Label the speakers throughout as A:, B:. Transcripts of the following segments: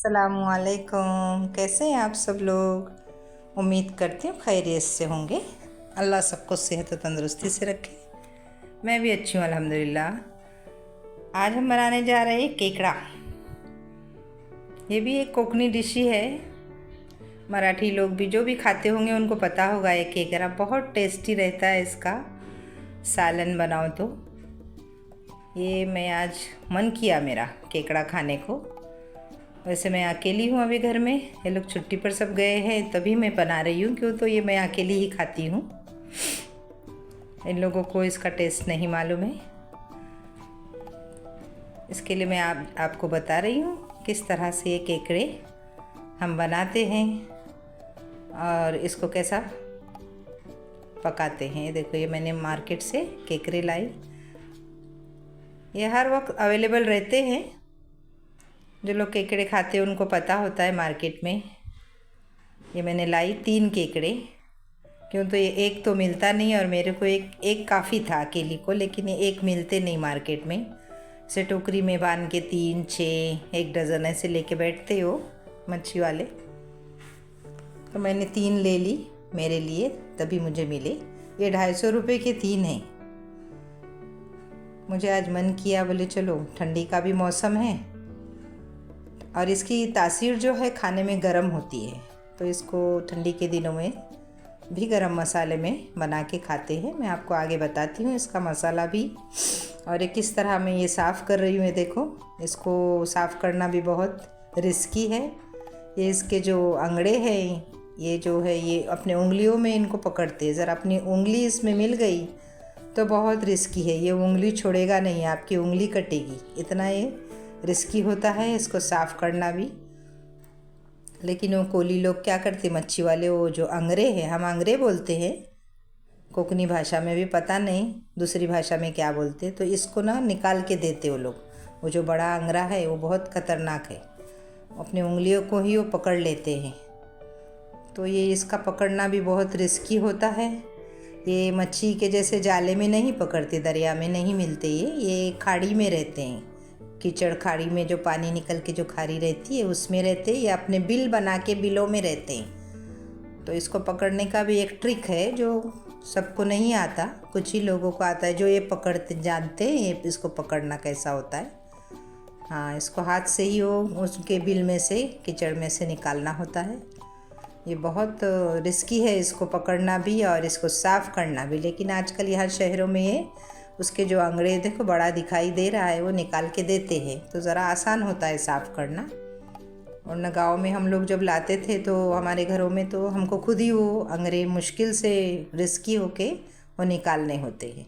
A: अस्सलामुअलैकुम। कैसे हैं आप सब लोग? उम्मीद करती हूँ खैरियत से होंगे। अल्लाह सबको सेहत और तंदुरुस्ती से रखे। मैं भी अच्छी हूँ अल्हम्दुलिल्लाह। आज हम बनाने जा रहे हैं केकड़ा। ये भी एक कोकनी डिश ही है। मराठी लोग भी जो भी खाते होंगे उनको पता होगा ये केकड़ा बहुत टेस्टी रहता है। इसका सालन बनाओ तो ये मैं आज मन किया मेरा केकड़ा खाने को। वैसे मैं अकेली हूँ अभी घर में, ये लोग छुट्टी पर सब गए हैं तभी मैं बना रही हूँ, क्यों तो ये मैं अकेली ही खाती हूँ। इन लोगों को इसका टेस्ट नहीं मालूम है, इसके लिए मैं आपको बता रही हूँ किस तरह से ये केकड़े हम बनाते हैं और इसको कैसा पकाते हैं। देखो ये मैंने मार्केट से केकड़े लाई। ये हर वक्त अवेलेबल रहते हैं, जो लोग केकड़े खाते हैं उनको पता होता है मार्केट में। ये मैंने लाई 3 केकड़े, क्यों तो ये एक तो मिलता नहीं और मेरे को एक काफ़ी था अकेली को, लेकिन ये एक मिलते नहीं मार्केट में। इसे टोकरी में बांध के 3, 6, 1 डज़न ऐसे लेके बैठते हो मच्छी वाले। तो मैंने 3 ले ली मेरे लिए, तभी मुझे मिले। ये 250 रुपये के 3 हैं। मुझे आज मन किया, बोले चलो ठंडी का भी मौसम है और इसकी तासीर जो है खाने में गरम होती है, तो इसको ठंडी के दिनों में भी गरम मसाले में बना के खाते हैं। मैं आपको आगे बताती हूँ इसका मसाला भी, और ये किस तरह मैं ये साफ़ कर रही हूँ। ये देखो, इसको साफ़ करना भी बहुत रिस्की है। ये इसके जो अंगड़े हैं, ये जो है ये अपने उंगलियों में इनको पकड़ते हैं। ज़रा अपनी उंगली इसमें मिल गई तो बहुत रिस्की है। ये उंगली छोड़ेगा नहीं, आपकी उंगली कटेगी, इतना ये रिस्की होता है इसको साफ़ करना भी। लेकिन वो कोली लोग क्या करते, मच्छी वाले, वो जो अंगरे हैं, हम अंगरे बोलते हैं कोकनी भाषा में, भी पता नहीं दूसरी भाषा में क्या बोलते, तो इसको ना निकाल के देते वो लोग। वो जो बड़ा अंगरा है वो बहुत ख़तरनाक है, अपनी उंगलियों को ही वो पकड़ लेते हैं। तो ये इसका पकड़ना भी बहुत रिस्की होता है। ये मच्छी के जैसे जाले में नहीं पकड़ते, दरिया में नहीं मिलते, ये खाड़ी में रहते हैं। कीचड़ खाड़ी में जो पानी निकल के जो खाड़ी रहती है उसमें रहते हैं। ये अपने बिल बना के बिलों में रहते हैं। तो इसको पकड़ने का भी एक ट्रिक है जो सबको नहीं आता, कुछ ही लोगों को आता है जो ये पकड़ते जानते हैं ये इसको पकड़ना कैसा होता है। हाँ, इसको हाथ से ही वो उसके बिल में से, कीचड़ में से निकालना होता है। ये बहुत रिस्की है इसको पकड़ना भी और इसको साफ़ करना भी। लेकिन आजकल यहाँ शहरों में ये उसके जो अंगड़े देखो बड़ा दिखाई दे रहा है, वो निकाल के देते हैं, तो ज़रा आसान होता है साफ़ करना। और न गाँव में हम लोग जब लाते थे तो हमारे घरों में तो हमको खुद ही वो अंगरे मुश्किल से रिस्की होके वो निकालने होते हैं।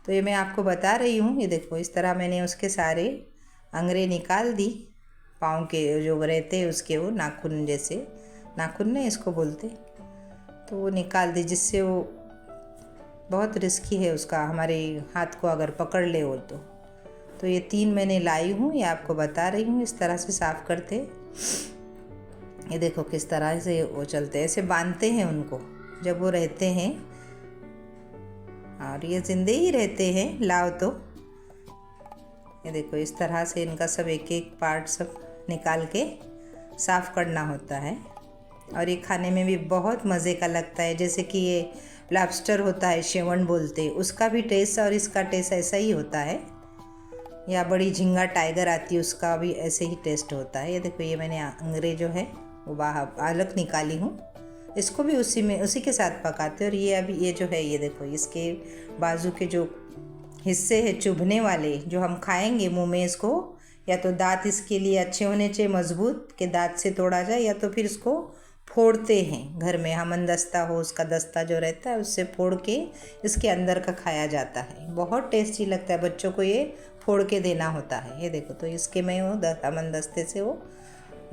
A: तो ये मैं आपको बता रही हूँ। ये देखो इस तरह मैंने उसके सारे अंगरे निकाल दी। पाँव के जो रहते हैं उसके, वो नाखून जैसे, नाखून नहीं इसको बोलते, तो वो निकाल दी, जिससे वो बहुत रिस्की है उसका हमारे हाथ को अगर पकड़ ले वो तो ये 3 मैंने लाई हूँ, ये आपको बता रही हूँ इस तरह से साफ़ करते। ये देखो किस तरह से वो चलते, ऐसे बांधते हैं उनको जब वो रहते हैं, और ये ज़िंदे ही रहते हैं लाओ तो। ये देखो इस तरह से इनका सब एक एक पार्ट सब निकाल के साफ़ करना होता है। और ये खाने में भी बहुत मज़े का लगता है। जैसे कि ये लॉबस्टर होता है, शेवन बोलते हैं, उसका भी टेस्ट और इसका टेस्ट ऐसा ही होता है। या बड़ी झींगा टाइगर आती है, उसका भी ऐसे ही टेस्ट होता है। ये देखो ये मैंने अंगरे जो है वो बाहर अलग निकाली हूँ, इसको भी उसी के साथ पकाते हैं। और ये अभी ये जो है, ये देखो इसके बाजू के जो हिस्से हैं चुभने वाले, जो हम खाएंगे मुँह में, इसको या तो दांत इसके लिए अच्छे होने चाहिए, मजबूत, के दांत से तोड़ा जाए, या तो फिर इसको फोड़ते हैं घर में, हमनदस्ता हो उसका दस्ता जो रहता है उससे फोड़ के इसके अंदर का खाया जाता है। बहुत टेस्टी लगता है, बच्चों को ये फोड़ के देना होता है। ये देखो, तो इसके मैं वो हमनदस्ते से वो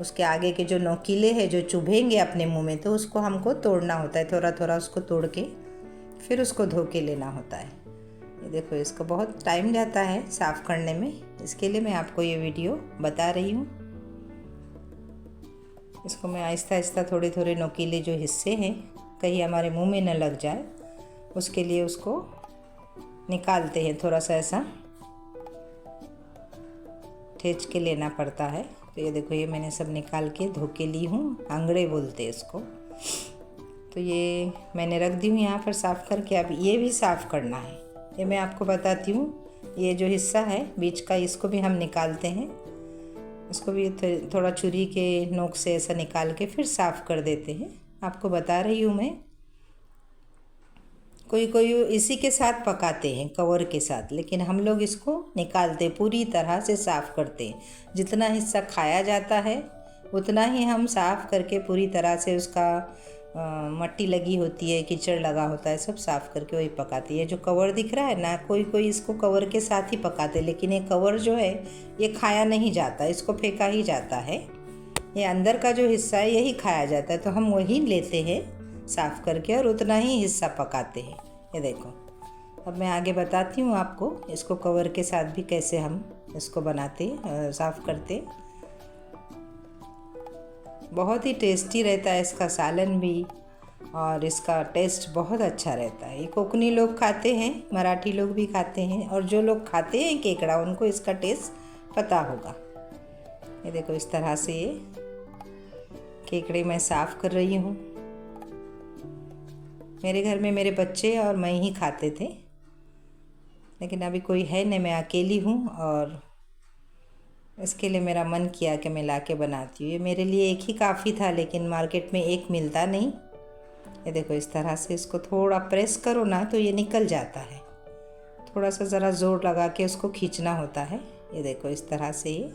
A: उसके आगे के जो नोकीले हैं जो चुभेंगे अपने मुंह में, तो उसको हमको तोड़ना होता है, थोड़ा थोड़ा उसको तोड़ के फिर उसको धो के लेना होता है। ये देखो इसको बहुत टाइम जाता है साफ़ करने में, इसके लिए मैं आपको ये वीडियो बता रही हूँ। इसको मैं आहिस्ता आहिस्ता थोड़े थोड़े नोकीले जो हिस्से हैं कहीं हमारे मुंह में न लग जाए, उसके लिए उसको निकालते हैं। थोड़ा सा ऐसा ठेच के लेना पड़ता है, तो ये देखो, ये मैंने सब निकाल के धो के ली हूँ, आंगड़े बोलते हैं इसको। तो ये मैंने रख दी हूँ यहाँ पर साफ़ करके। अब ये भी साफ़ करना है, ये मैं आपको बताती हूँ। ये जो हिस्सा है बीच का, इसको भी हम निकालते हैं। इसको भी थोड़ा छुरी के नोक से ऐसा निकाल के फिर साफ़ कर देते हैं। आपको बता रही हूँ मैं। कोई कोई इसी के साथ पकाते हैं, कवर के साथ, लेकिन हम लोग इसको निकालते, पूरी तरह से साफ़ करते हैं। जितना हिस्सा खाया जाता है उतना ही हम साफ़ करके पूरी तरह से उसका मट्टी लगी होती है, कीचड़ लगा होता है, सब साफ़ करके वही पकाती है। जो कवर दिख रहा है ना, कोई कोई इसको कवर के साथ ही पकाते, लेकिन ये कवर जो है ये खाया नहीं जाता, इसको फेंका ही जाता है। ये अंदर का जो हिस्सा है यही खाया जाता है, तो हम वही लेते हैं साफ़ करके और उतना ही हिस्सा पकाते हैं। ये देखो, अब मैं आगे बताती हूँ आपको इसको कवर के साथ भी कैसे हम इसको बनाते, साफ़ करते। बहुत ही टेस्टी रहता है इसका सालन भी, और इसका टेस्ट बहुत अच्छा रहता है। ये कोकनी लोग खाते हैं, मराठी लोग भी खाते हैं, और जो लोग खाते हैं केकड़ा उनको इसका टेस्ट पता होगा। ये देखो, इस तरह से ये केकड़े मैं साफ़ कर रही हूँ। मेरे घर में मेरे बच्चे और मैं ही खाते थे, लेकिन अभी कोई है नहीं, मैं अकेली हूँ, और इसके लिए मेरा मन किया कि मैं ला के बनाती हूँ। ये मेरे लिए एक ही काफ़ी था, लेकिन मार्केट में एक मिलता नहीं। ये देखो, इस तरह से इसको थोड़ा प्रेस करो ना तो ये निकल जाता है। थोड़ा सा ज़रा ज़ोर लगा के उसको खींचना होता है। ये देखो, इस तरह से ये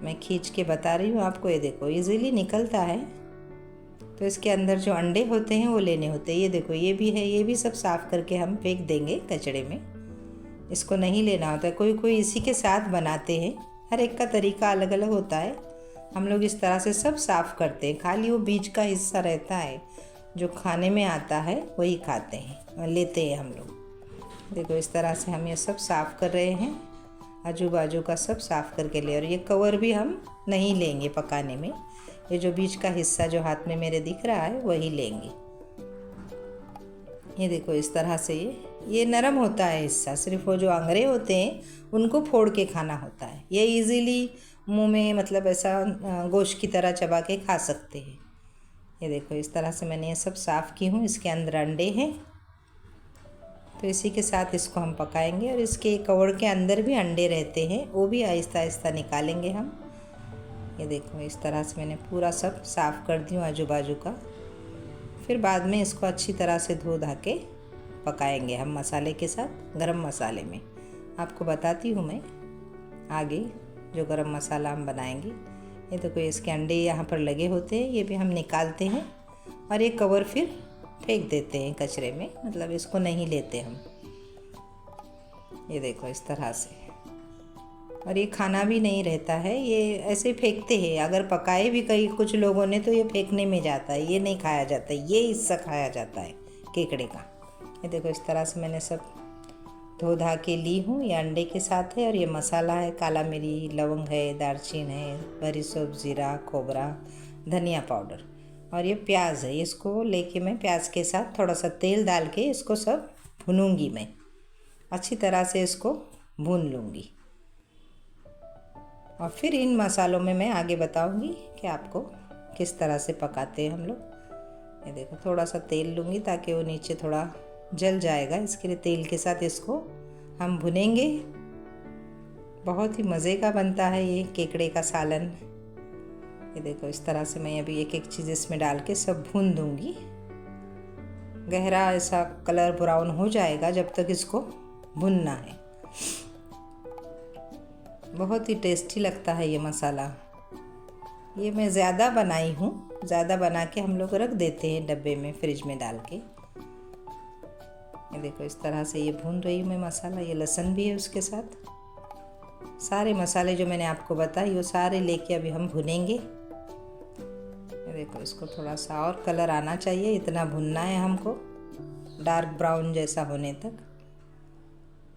A: मैं खींच के बता रही हूँ आपको। ये देखो, इजीली निकलता है। तो इसके अंदर जो अंडे होते हैं वो लेने होते हैं। ये देखो, ये भी है, ये भी सब साफ़ करके हम फेंक देंगे कचड़े में। इसको नहीं लेना होता है। कोई कोई इसी के साथ बनाते हैं, हर एक का तरीका अलग अलग होता है। हम लोग इस तरह से सब साफ़ करते हैं, खाली वो बीच का हिस्सा रहता है जो खाने में आता है वही खाते हैं, लेते हैं हम लोग। देखो, इस तरह से हम ये सब साफ़ कर रहे हैं, आजू बाजू का सब साफ़ करके ले। और ये कवर भी हम नहीं लेंगे पकाने में, ये जो बीच का हिस्सा जो हाथ में मेरे दिख रहा है वही लेंगे। ये देखो, इस तरह से ये नरम होता है हिस्सा, सिर्फ वो जो आंगरे होते हैं उनको फोड़ के खाना होता है। ये इजीली मुंह में, मतलब ऐसा गोश्त की तरह चबा के खा सकते हैं। ये देखो, इस तरह से मैंने ये सब साफ़ की हूँ। इसके अंदर अंडे हैं, तो इसी के साथ इसको हम पकाएंगे। और इसके कवर के अंदर भी अंडे रहते हैं, वो भी आहिस्ता आहिस्ता निकालेंगे हम। ये देखो, इस तरह से मैंने पूरा सब साफ़ कर दी हूँ आजू बाजू का। फिर बाद में इसको अच्छी तरह से धो धा के पकाएंगे हम मसाले के साथ, गरम मसाले में। आपको बताती हूँ मैं आगे जो गरम मसाला हम बनाएंगे। ये देखो, इसके अंडे यहाँ पर लगे होते हैं, ये भी हम निकालते हैं और ये कवर फिर फेंक देते हैं कचरे में, मतलब इसको नहीं लेते हम। ये देखो, इस तरह से। और ये खाना भी नहीं रहता है, ये ऐसे फेंकते हैं। अगर पकाए भी कई कुछ लोगों ने तो ये फेंकने में जाता है, ये नहीं खाया जाता, ये हिस्सा खाया जाता है केकड़े का। ये देखो, इस तरह से मैंने सब धो धा के ली हूँ। ये अंडे के साथ है, और ये मसाला है, काला मिरी, लवंग है, दालचीन है, बरीसोप, जीरा, खोबरा, धनिया पाउडर, और ये प्याज है। इसको लेके मैं प्याज के साथ थोड़ा सा तेल डाल के इसको सब भूनूंगी। मैं अच्छी तरह से इसको भून लूँगी, और फिर इन मसालों में मैं आगे बताऊंगी कि आपको किस तरह से पकाते हैं हम लोग। ये देखो, थोड़ा सा तेल लूँगी ताकि वो नीचे थोड़ा जल जाएगा, इसके लिए तेल के साथ इसको हम भुनेंगे। बहुत ही मज़े का बनता है ये केकड़े का सालन। ये देखो, इस तरह से मैं अभी एक एक चीज़ इसमें डाल के सब भून दूँगी। गहरा ऐसा कलर ब्राउन हो जाएगा जब तक इसको भुनना है। बहुत ही टेस्टी लगता है ये मसाला। ये मैं ज़्यादा बनाई हूँ, ज़्यादा बना के हम लोग रख देते हैं डब्बे में, फ्रिज में डाल के। ये देखो, इस तरह से ये भून रही हूँ मैं मसाला। ये लहसुन भी है उसके साथ। सारे मसाले जो मैंने आपको बताए वो सारे लेके अभी हम भुनेंगे। ये देखो, इसको थोड़ा सा और कलर आना चाहिए, इतना भुनना है हमको, डार्क ब्राउन जैसा होने तक।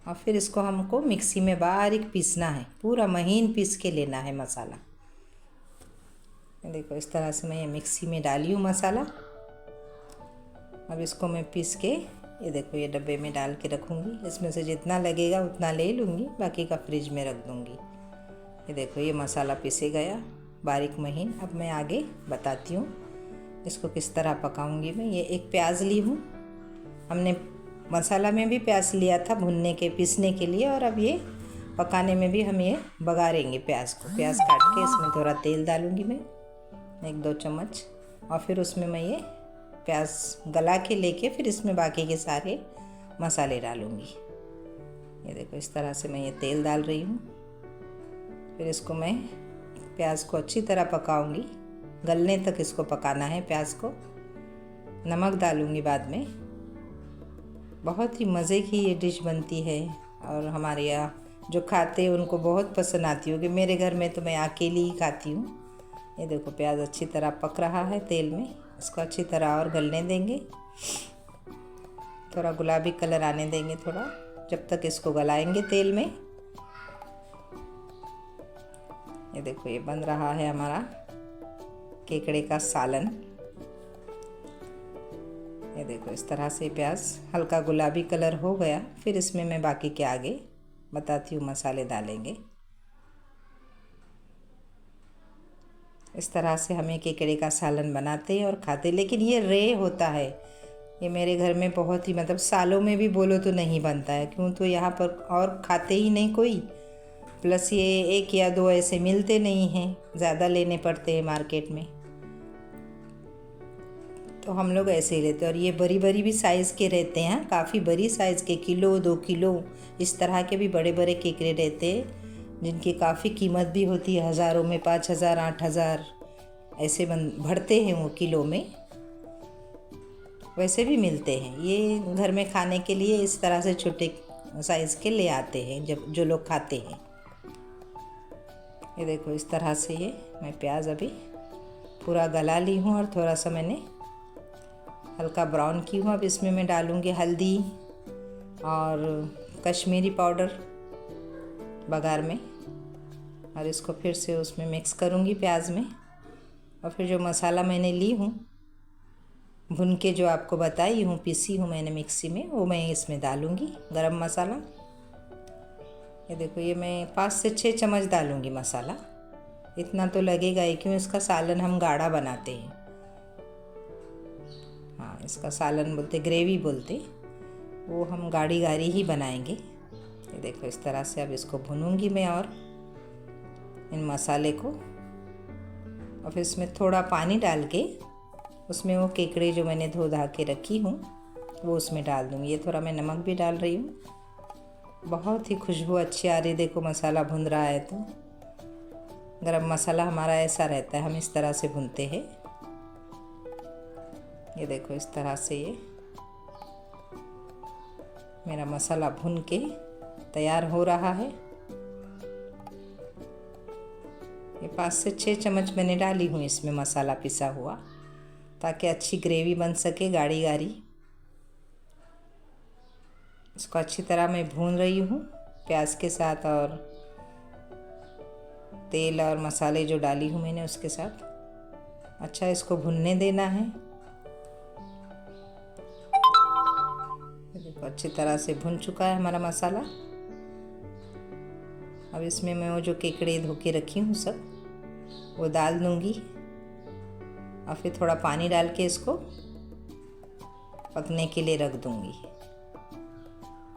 A: और फिर इसको हमको मिक्सी में बारीक पीसना है, पूरा महीन पीस के लेना है मसाला। देखो, इस तरह से मैं ये मिक्सी में डाली हूँ मसाला। अब इसको मैं पीस के, ये देखो, ये डब्बे में डाल के रखूँगी। इसमें से जितना लगेगा उतना ले लूँगी, बाकी का फ्रिज में रख दूँगी। ये देखो ये मसाला पिसे गया बारीक महीन। अब मैं आगे बताती हूँ इसको किस तरह पकाऊंगी मैं। ये एक प्याज ली हूँ, हमने मसाला में भी प्याज लिया था भुनने के पीसने के लिए, और अब ये पकाने में भी हम ये बघारेंगे प्याज को। प्याज काट के इसमें थोड़ा तेल डालूंगी मैं 1-2 चम्मच, और फिर उसमें मैं ये प्याज गला के लेके फिर इसमें बाकी के सारे मसाले डालूंगी। ये देखो इस तरह से मैं ये तेल डाल रही हूँ। फिर इसको मैं प्याज को अच्छी तरह पकाऊंगी, गलने तक इसको पकाना है प्याज को। नमक डालूंगी बाद में। बहुत ही मज़े की ये डिश बनती है और हमारे यहाँ जो खाते हैं उनको बहुत पसंद आती होगी। मेरे घर में तो मैं अकेली ही खाती हूँ। ये देखो प्याज अच्छी तरह पक रहा है तेल में, इसको अच्छी तरह और गलने देंगे। थोड़ा गुलाबी कलर आने देंगे थोड़ा, जब तक इसको गलाएंगे तेल में। ये देखो ये बन रहा है हमारा केकड़े का सालन। ये देखो इस तरह से प्याज हल्का गुलाबी कलर हो गया, फिर इसमें मैं बाकी के आगे बताती हूँ मसाले डालेंगे। इस तरह से हमें केकड़े का सालन बनाते हैं और खाते हैं, लेकिन ये रे होता है। ये मेरे घर में बहुत ही मतलब सालों में भी बोलो तो नहीं बनता है, क्यों तो यहाँ पर और खाते ही नहीं कोई। प्लस ये 1 या 2 ऐसे मिलते नहीं हैं, ज़्यादा लेने पड़ते हैं मार्केट में, तो हम लोग ऐसे ही लेते हैं। और ये बड़ी बड़ी भी साइज़ के रहते हैं, काफ़ी बड़ी साइज़ के, 1-2 किलो इस तरह के भी बड़े बड़े केकड़े रहते हैं, जिनकी काफ़ी कीमत भी होती है, हज़ारों में, 5,000 8,000 ऐसे बढ़ते हैं वो किलो में। वैसे भी मिलते हैं। ये घर में खाने के लिए इस तरह से छोटे साइज़ के ले आते हैं जब जो लोग खाते हैं। ये देखो इस तरह से ये मैं प्याज अभी पूरा गला ली हूँ और थोड़ा सा मैंने हल्का ब्राउन की हूँ। अब इसमें मैं डालूँगी हल्दी और कश्मीरी पाउडर बघार में, और इसको फिर से उसमें मिक्स करूँगी प्याज में। और फिर जो मसाला मैंने ली हूँ भुन के, जो आपको बताई हूँ पीसी हूँ मैंने मिक्सी में, वो मैं इसमें डालूँगी गरम मसाला। ये देखो ये मैं 5 से 6 चम्मच डालूँगी मसाला, इतना तो लगेगा ही, क्यों इसका सालन हम गाढ़ा बनाते हैं। हाँ, इसका सालन बोलते, ग्रेवी बोलते, वो हम गाढ़ी गाढ़ी ही बनाएंगे। ये देखो इस तरह से अब इसको भूनूंगी मैं और इन मसाले को, और फिर इसमें थोड़ा पानी डाल के उसमें वो केकड़े जो मैंने धो धा के रखी हूँ वो उसमें डाल दूँगी। ये थोड़ा मैं नमक भी डाल रही हूँ। बहुत ही खुशबू अच्छी आ रही, देखो मसाला भुन रहा है। तो गरम मसाला हमारा ऐसा रहता है, हम इस तरह से भूनते हैं। ये देखो इस तरह से ये मेरा मसाला भुन के तैयार हो रहा है। ये 5 से 6 चम्मच मैंने डाली हूँ इसमें मसाला पिसा हुआ, ताकि अच्छी ग्रेवी बन सके गाढ़ी गाढ़ी। इसको अच्छी तरह मैं भून रही हूँ प्याज के साथ, और तेल और मसाले जो डाली हूँ मैंने उसके साथ। अच्छा इसको भुनने देना है। देखो अच्छी तरह से भुन चुका है हमारा मसाला। अब इसमें मैं वो जो केकड़े धो के रखी हूँ सब वो डाल दूँगी, और फिर थोड़ा पानी डाल के इसको पकने के लिए रख दूँगी।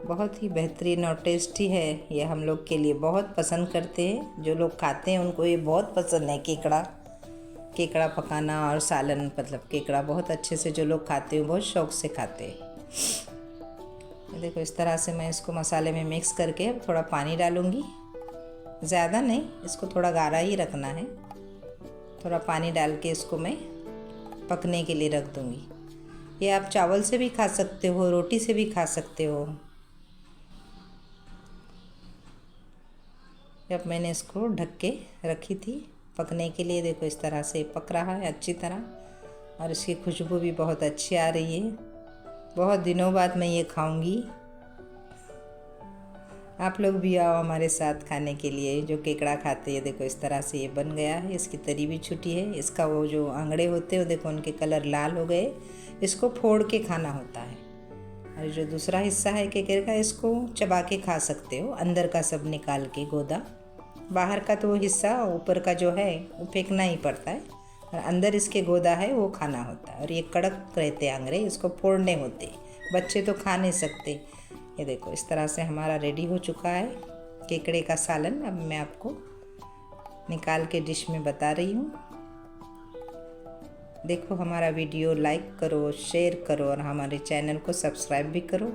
A: बहुत ही बेहतरीन और टेस्टी है ये, हम लोग के लिए बहुत पसंद करते हैं। जो लोग खाते हैं उनको ये बहुत पसंद है केकड़ा पकाना और सालन, मतलब केकड़ा बहुत अच्छे से जो लोग खाते हैं बहुत शौक़ से खाते हैं। ये देखो इस तरह से मैं इसको मसाले में मिक्स करके थोड़ा पानी डालूँगी, ज़्यादा नहीं, इसको थोड़ा गाढ़ा ही रखना है। थोड़ा पानी डाल के इसको मैं पकने के लिए रख दूँगी। ये आप चावल से भी खा सकते हो, रोटी से भी खा सकते हो। जब मैंने इसको ढक के रखी थी पकने के लिए, देखो इस तरह से पक रहा है अच्छी तरह, और इसकी खुशबू भी बहुत अच्छी आ रही है। बहुत दिनों बाद मैं ये खाऊंगी। आप लोग भी आओ हमारे साथ खाने के लिए जो केकड़ा खाते हैं। देखो इस तरह से ये बन गया है, इसकी तरी भी छूटी है। इसका वो जो आंगड़े होते हैं देखो उनके कलर लाल हो गए, इसको फोड़ के खाना होता है। और जो दूसरा हिस्सा है केकड़े का, इसको चबा के खा सकते हो, अंदर का सब निकाल के गोदा, बाहर का तो हिस्सा, ऊपर का जो है वो फेंकना ही पड़ता है, और अंदर इसके गोदा है वो खाना होता है। और ये कड़क रहते हैं अंगरे, इसको फोड़ने होते, बच्चे तो खा नहीं सकते। ये देखो इस तरह से हमारा रेडी हो चुका है केकड़े का सालन। अब मैं आपको निकाल के डिश में बता रही हूँ। देखो हमारा वीडियो लाइक करो, शेयर करो और हमारे चैनल को सब्सक्राइब भी करो।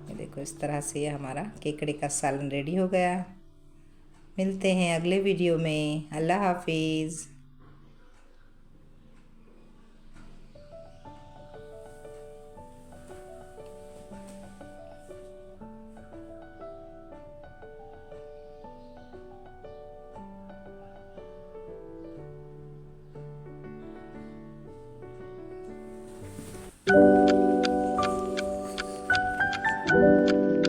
A: ये देखो इस तरह से ये हमारा केकड़े का सालन रेडी हो गया। मिलते हैं अगले वीडियो में। अल्लाह हाफिज़।